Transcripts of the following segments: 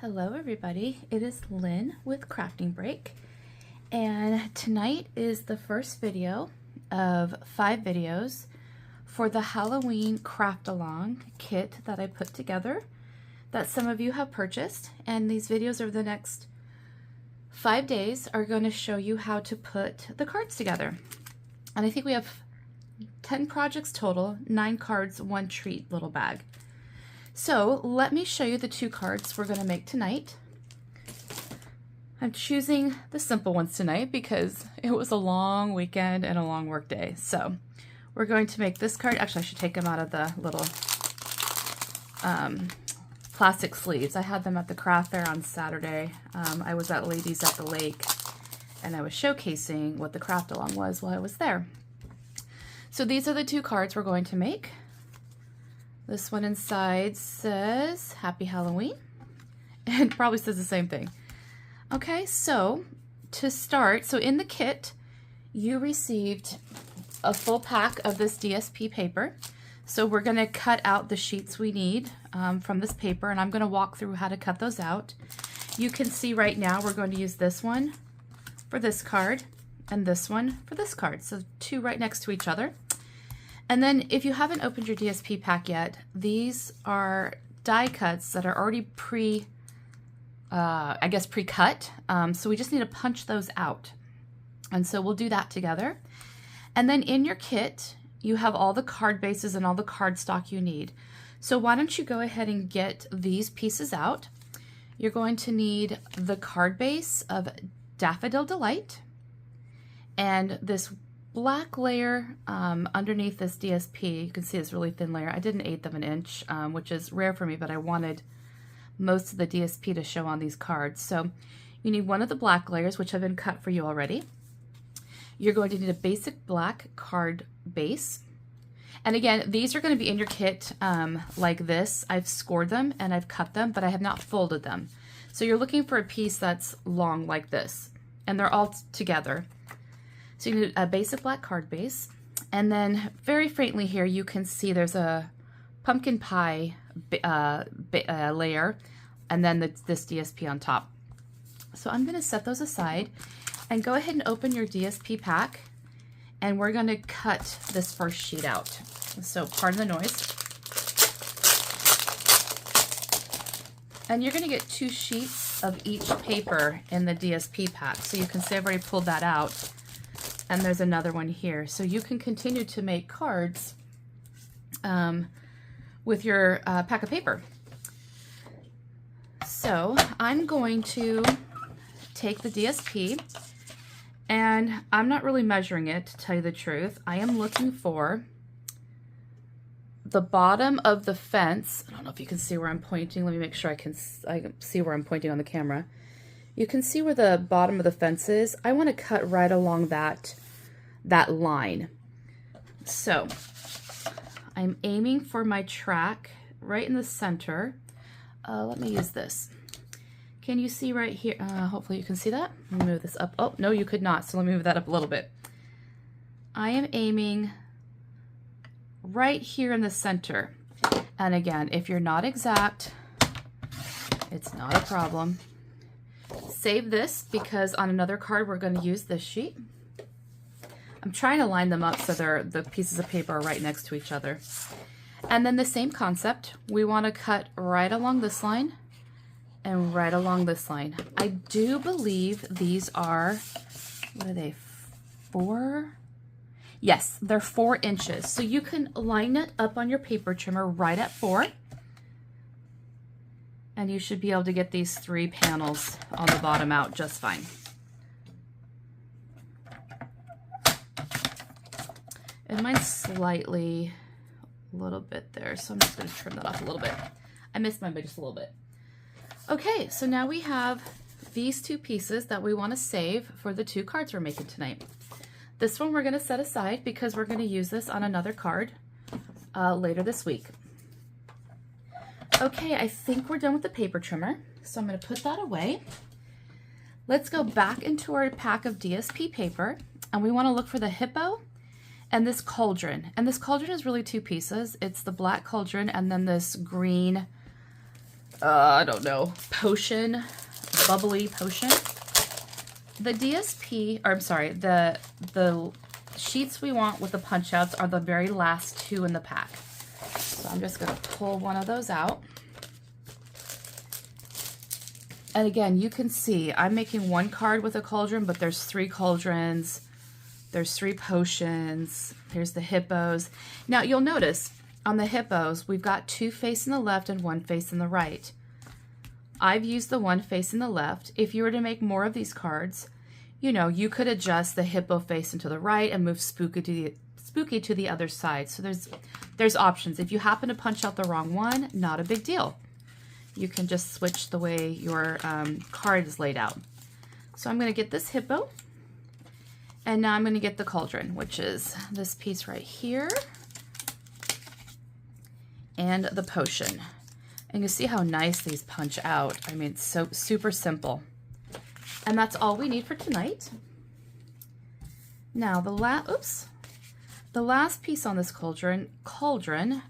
Hello everybody, it is Lynn with Crafting Break, and tonight is the first video of 5 videos for the Halloween craft along kit that I put together that some of you have purchased, and these videos over the next 5 days are going to show you how to put the cards together. And I think we have 10 projects total, 9 cards, 1 treat little bag. So let me show you the 2 cards we're going to make tonight. I'm choosing the simple ones tonight because it was a long weekend and a long work day. So we're going to make this card. Actually, I should take them out of the little plastic sleeves. I had them at the craft fair on Saturday. I was at Ladies at the Lake and I was showcasing what the craft along was while I was there. So these are the 2 cards we're going to make. This one inside says Happy Halloween, and probably says the same thing. Okay, so to start, so in the kit, you received a full pack of this DSP paper. So we're gonna cut out the sheets we need from this paper, and I'm gonna walk through how to cut those out. You can see right now we're going to use this one for this card, and this one for this card. So 2 right next to each other. And then if you haven't opened your DSP pack yet, these are die cuts that are already pre-cut. So we just need to punch those out. And so we'll do that together. And then in your kit, you have all the card bases and all the cardstock you need. So why don't you go ahead and get these pieces out. You're going to need the card base of Daffodil Delight and this black layer underneath this DSP. You can see this really thin layer. I did 1/8 of an inch, which is rare for me, but I wanted most of the DSP to show on these cards. So you need one of the black layers, which have been cut for you already. You're going to need a basic black card base. And again, these are going to be in your kit like this. I've scored them and I've cut them, but I have not folded them. So you're looking for a piece that's long like this, and they're all together. So you need a basic black card base, and then very faintly here you can see there's a pumpkin pie layer, and then this DSP on top. So I'm going to set those aside and go ahead and open your DSP pack, and we're going to cut this first sheet out. So pardon the noise. And you're going to get 2 sheets of each paper in the DSP pack. So you can see I've already pulled that out. And there's another one here. So you can continue to make cards with your pack of paper. So I'm going to take the DSP, and I'm not really measuring it, to tell you the truth. I am looking for the bottom of the fence. I don't know if you can see where I'm pointing. Let me make sure I can see where I'm pointing on the camera. You can see where the bottom of the fence is. I want to cut right along that line. So I'm aiming for my track right in the center. Let me use this. Can you see right here? Hopefully you can see that. Let me move this up. Oh, no, you could not. So let me move that up a little bit. I am aiming right here in the center. And again, if you're not exact, it's not a problem. Save this because on another card we're going to use this sheet. I'm trying to line them up so the pieces of paper are right next to each other. And then the same concept, we want to cut right along this line and right along this line. I do believe these are, what are they, 4? Yes, they're 4 inches. So you can line it up on your paper trimmer right at 4. And you should be able to get these 3 panels on the bottom out just fine. And mine's slightly a little bit there, so I'm just going to trim that off a little bit. I missed mine by just a little bit. Okay, so now we have these 2 pieces that we want to save for the 2 cards we're making tonight. This one we're going to set aside because we're going to use this on another card later this week. Okay, I think we're done with the paper trimmer, so I'm going to put that away. Let's go back into our pack of DSP paper, and we want to look for the hippo and this cauldron. And this cauldron is really 2 pieces. It's the black cauldron and then this green I don't know, potion, bubbly potion. The DSP, or I'm sorry, the sheets we want with the punch outs are the very last two in the pack. So I'm just gonna pull one of those out. And again, you can see I'm making one card with a cauldron, but there's 3 cauldrons, there's 3 potions, here's the hippos. Now you'll notice on the hippos, we've got 2 facing the left and 1 facing the right. I've used the one facing the left. If you were to make more of these cards, you know, you could adjust the hippo facing to the right and move Spooky to the other side. So there's options. If you happen to punch out the wrong one, not a big deal. You can just switch the way your card is laid out. So I'm going to get this hippo, and now I'm going to get the cauldron, which is this piece right here, and the potion. And you see how nice these punch out. I mean, it's so super simple. And that's all we need for tonight. Now the last piece on this cauldron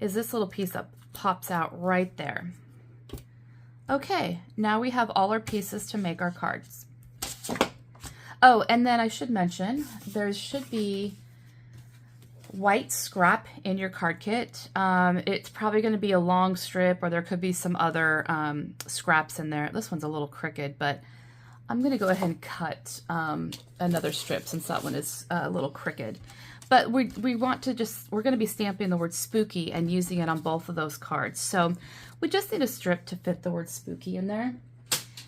is this little piece that pops out right there. Okay, now we have all our pieces to make our cards. Oh, and then I should mention, there should be white scrap in your card kit. It's probably going to be a long strip, or there could be some other scraps in there. This one's a little crooked, but I'm going to go ahead and cut another strip since that one is a little crooked. But we want to we're going to be stamping the word spooky and using it on both of those cards. So we just need a strip to fit the word spooky in there.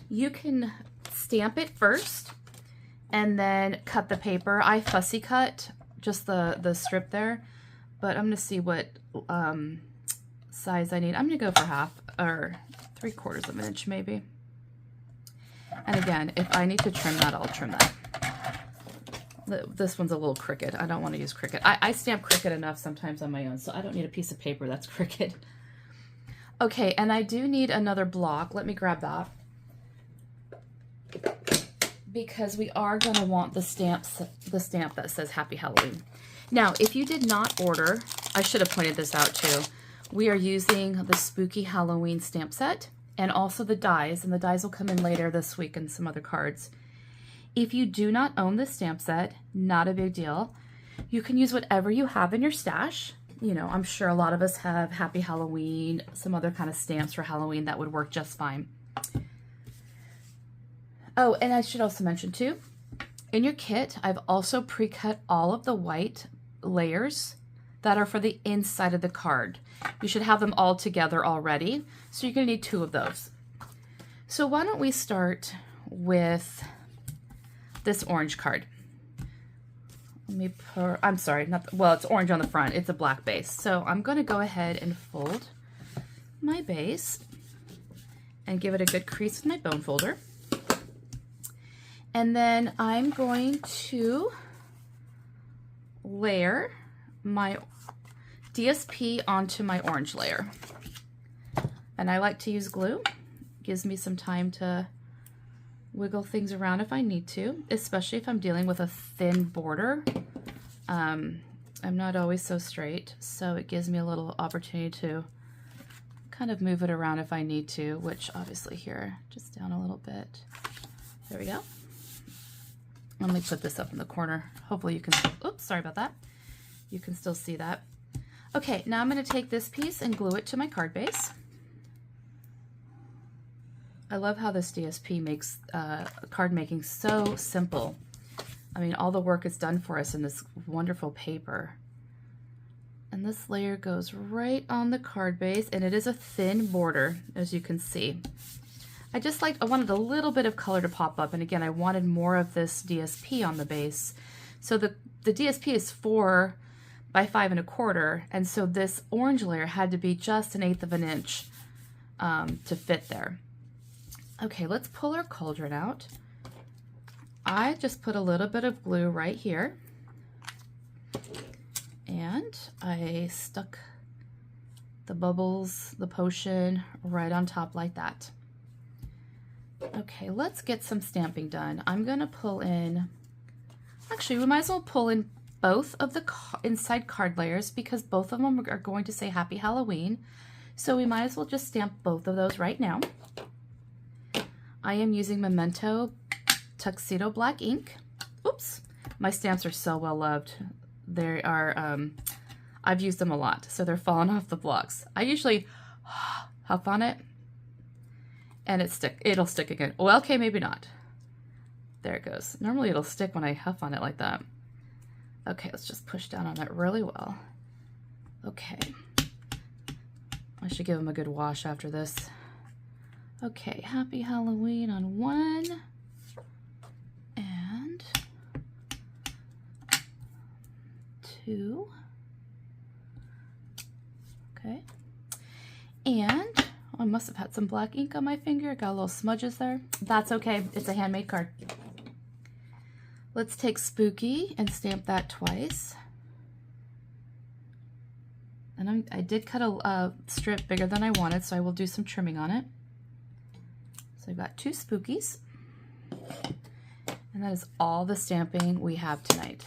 You can stamp it first and then cut the paper. I fussy cut just the strip there, but I'm going to see what size I need. I'm going to go for half or 3/4 of an inch maybe. And again, if I need to trim that, I'll trim that. This one's a little crooked. I don't want to use crooked. I stamp crooked enough sometimes on my own, so I don't need a piece of paper that's crooked. Okay, and I do need another block. Let me grab that, because we are going to want the stamp that says Happy Halloween. Now, if you did not order, I should have pointed this out too. We are using the Spooky Halloween stamp set and also the dies, and the dies will come in later this week and some other cards. If you do not own the stamp set, not a big deal. You can use whatever you have in your stash. You know, I'm sure a lot of us have Happy Halloween, some other kind of stamps for Halloween that would work just fine. Oh, and I should also mention too, in your kit, I've also pre-cut all of the white layers that are for the inside of the card. You should have them all together already, so you're going to need 2 of those. So why don't we start with this orange card. Let me pour, I'm sorry, well, it's orange on the front. It's a black base. So I'm going to go ahead and fold my base and give it a good crease with my bone folder. And then I'm going to layer my DSP onto my orange layer. And I like to use glue. It gives me some time to wiggle things around if I need to, especially if I'm dealing with a thin border. I'm not always so straight, so it gives me a little opportunity to kind of move it around if I need to, which obviously here, just down a little bit. There we go. Let me put this up in the corner. Hopefully you can, oops, sorry about that. You can still see that. Okay, now I'm going to take this piece and glue it to my card base. I love how this DSP makes card making so simple. I mean, all the work is done for us in this wonderful paper. And this layer goes right on the card base, and it is a thin border, as you can see. I wanted a little bit of color to pop up, and again, I wanted more of this DSP on the base. So the DSP is 4 by 5 1/4, and so this orange layer had to be just 1/8 of an inch to fit there. Okay, let's pull our cauldron out. I just put a little bit of glue right here, and I stuck the bubbles, the potion, right on top like that. Okay, let's get some stamping done. I'm gonna pull in, actually we might as well pull in both of the inside card layers because both of them are going to say Happy Halloween. So we might as well just stamp both of those right now. I am using Memento Tuxedo Black ink. Oops, my stamps are so well loved. They are, I've used them a lot, so they're falling off the blocks. I usually huff on it and it'll stick again. Well, okay, maybe not. There it goes. Normally it'll stick when I huff on it like that. Okay, let's just push down on it really well. Okay. I should give them a good wash after this. Okay, Happy Halloween on one. And two. Okay. And I must have had some black ink on my finger. Got little smudges there. That's okay. It's a handmade card. Let's take Spooky and stamp that twice. And I did cut a strip bigger than I wanted, so I will do some trimming on it. So I've got two Spookies. And that is all the stamping we have tonight.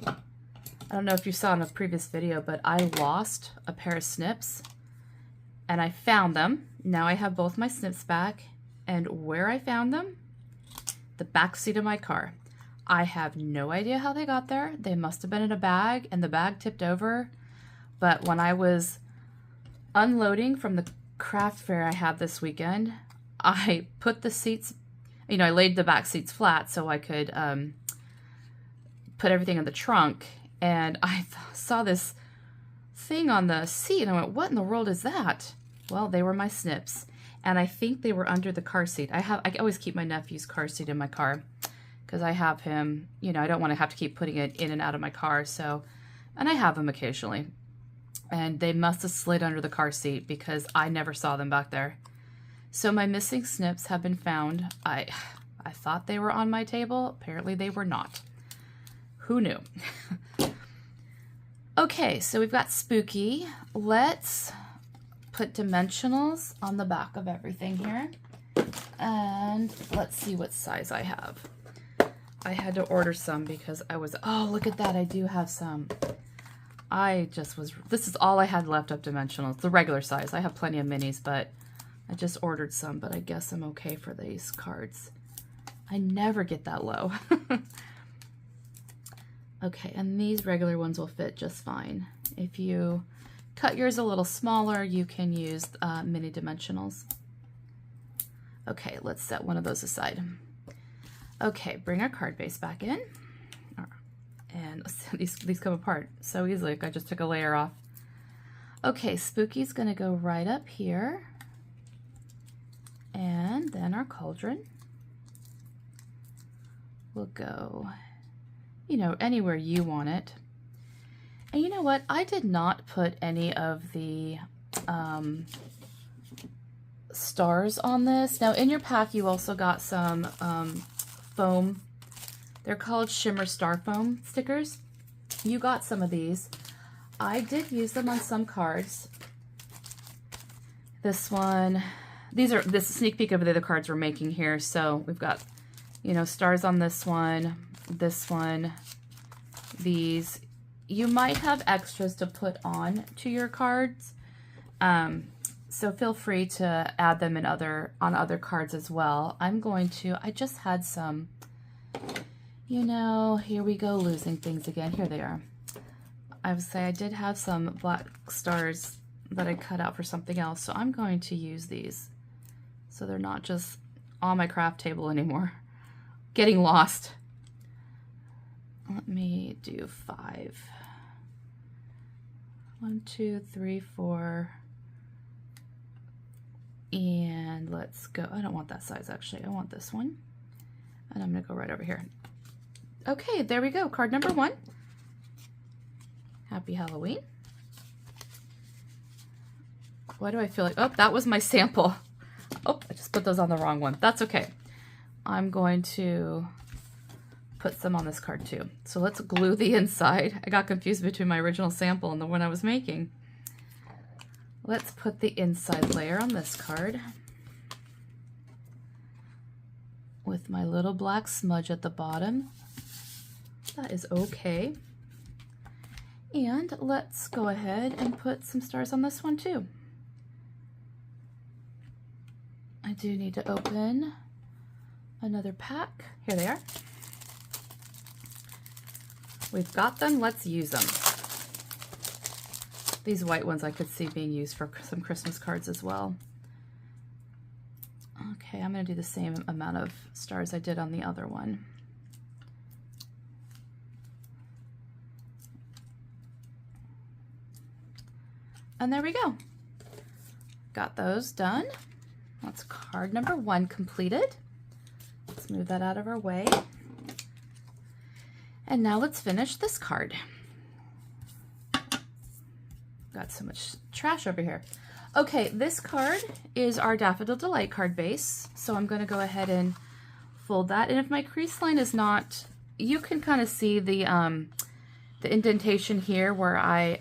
I don't know if you saw in a previous video, but I lost a pair of snips and I found them. Now I have both my snips back, and where I found them, the back seat of my car. I have no idea how they got there. They must have been in a bag and the bag tipped over. But when I was unloading from the craft fair I had this weekend, I put the seats, you know, I laid the back seats flat so I could put everything in the trunk. And I saw this thing on the seat and I went, what in the world is that? Well, they were my snips. And I think they were under the car seat. I always keep my nephew's car seat in my car because I have him, you know, I don't want to have to keep putting it in and out of my car. So, and I have him occasionally. And they must have slid under the car seat because I never saw them back there. So my missing snips have been found. I thought they were on my table. Apparently they were not. Who knew? Okay, so we've got Spooky. Let's put dimensionals on the back of everything here. And let's see what size I have. I had to order some because I was, oh, look at that. I do have some. This is all I had left of dimensionals, the regular size. I have plenty of minis, but I just ordered some, but I guess I'm okay for these cards. I never get that low. Okay, and these regular ones will fit just fine. If you cut yours a little smaller, you can use mini dimensionals. Okay, let's set one of those aside. Okay, bring our card base back in. And these come apart so easily. I just took a layer off. Okay, Spooky's gonna go right up here. And then our cauldron will go, you know, anywhere you want it. And you know what? I did not put any of the stars on this. Now in your pack you also got some foam. They're called Shimmer Star Foam Stickers. You got some of these. I did use them on some cards. This one, this is a sneak peek of the other cards we're making here. So we've got, you know, stars on this one, these. You might have extras to put on to your cards. So feel free to add them on other cards as well. I just had some, you know, here we go, losing things again. Here they are. I would say I did have some black stars that I cut out for something else, so I'm going to use these so they're not just on my craft table anymore, getting lost. Let me do 5. 1, 2, 3, 4, and let's go. I don't want that size actually. I want this one, and I'm gonna go right over here. Okay, there we go. Card number 1. Happy Halloween. Why do I feel like, oh, that was my sample. Oh, I just put those on the wrong one. That's okay. I'm going to put some on this card too. So let's glue the inside. I got confused between my original sample and the one I was making. Let's put the inside layer on this card with my little black smudge at the bottom. That is okay. And let's go ahead and put some stars on this one too. I do need to open another pack. Here they are. We've got them, let's use them. These white ones I could see being used for some Christmas cards as well. Okay, I'm gonna do the same amount of stars I did on the other one. And there we go. Got those done. That's card number 1 completed. Let's move that out of our way. And now let's finish this card. Got so much trash over here. Okay, this card is our Daffodil Delight card base. So I'm going to go ahead and fold that. And if my crease line is not, you can kind of see the indentation here where I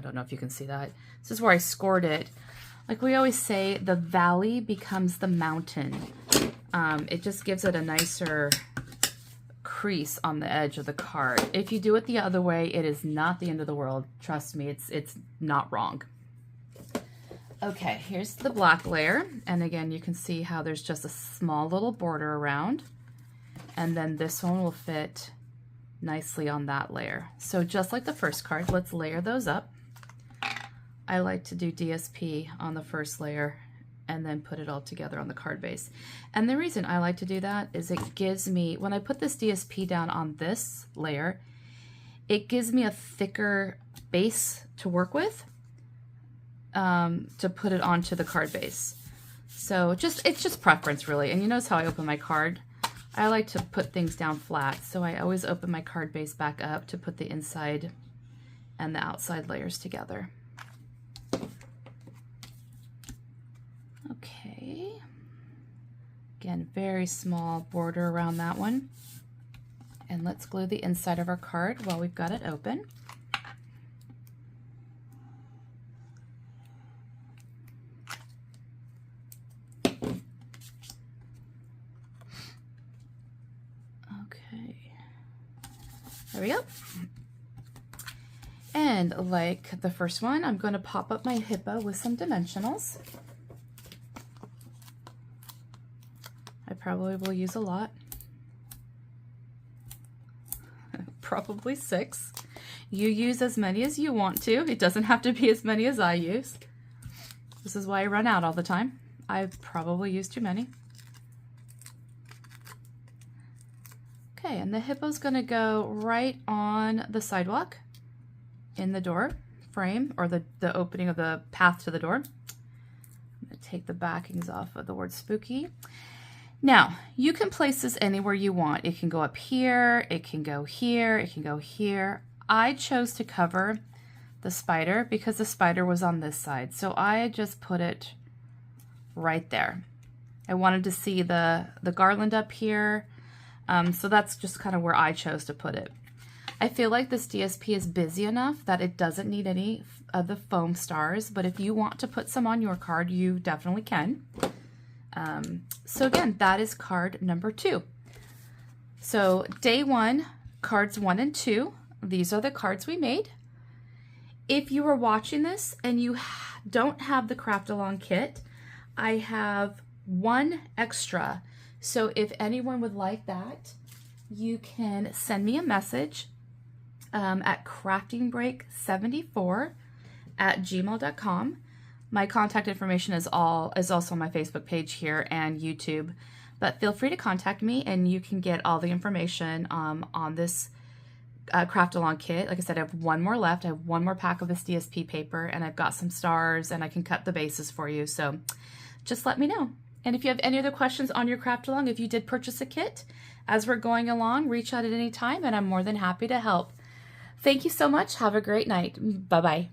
don't know if you can see that. This is where I scored it. Like we always say, the valley becomes the mountain. It just gives it a nicer crease on the edge of the card. If you do it the other way, it is not the end of the world. Trust me, it's not wrong. Okay, here's the black layer. And again, you can see how there's just a small little border around. And then this one will fit nicely on that layer. So just like the first card, let's layer those up. I like to do DSP on the first layer and then put it all together on the card base. And the reason I like to do that is it gives me, when I put this DSP down on this layer, it gives me a thicker base to work with to put it onto the card base. So it's just preference really. And you notice how I open my card? I like to put things down flat. So I always open my card base back up to put the inside and the outside layers together. Okay, again, very small border around that one. And let's glue the inside of our card while we've got it open. Okay, there we go. And like the first one, I'm going to pop up my hippo with some dimensionals. I probably will use a lot. Probably 6. You use as many as you want to. It doesn't have to be as many as I use. This is why I run out all the time. I probably use too many. Okay, and the hippo's going to go right on the sidewalk in the door frame, or the opening of the path to the door. I'm going to take the backings off of the word spooky. Now, you can place this anywhere you want. It can go up here, it can go here, it can go here. I chose to cover the spider because the spider was on this side. So I just put it right there. I wanted to see the garland up here. So that's just kind of where I chose to put it. I feel like this DSP is busy enough that it doesn't need any of the foam stars, but if you want to put some on your card, you definitely can. So again, that is card number 2. So day 1, cards 1 and 2, these are the cards we made. If you are watching this and you don't have the Craft Along kit, I have 1 extra. So if anyone would like that, you can send me a message at craftingbreak74@gmail.com. My contact information is also on my Facebook page here and YouTube, but feel free to contact me and you can get all the information on this Craft Along kit. Like I said, I have 1 more left. I have 1 more pack of this DSP paper, and I've got some stars, and I can cut the bases for you. So just let me know. And if you have any other questions on your Craft Along, if you did purchase a kit, as we're going along, reach out at any time, and I'm more than happy to help. Thank you so much. Have a great night. Bye-bye.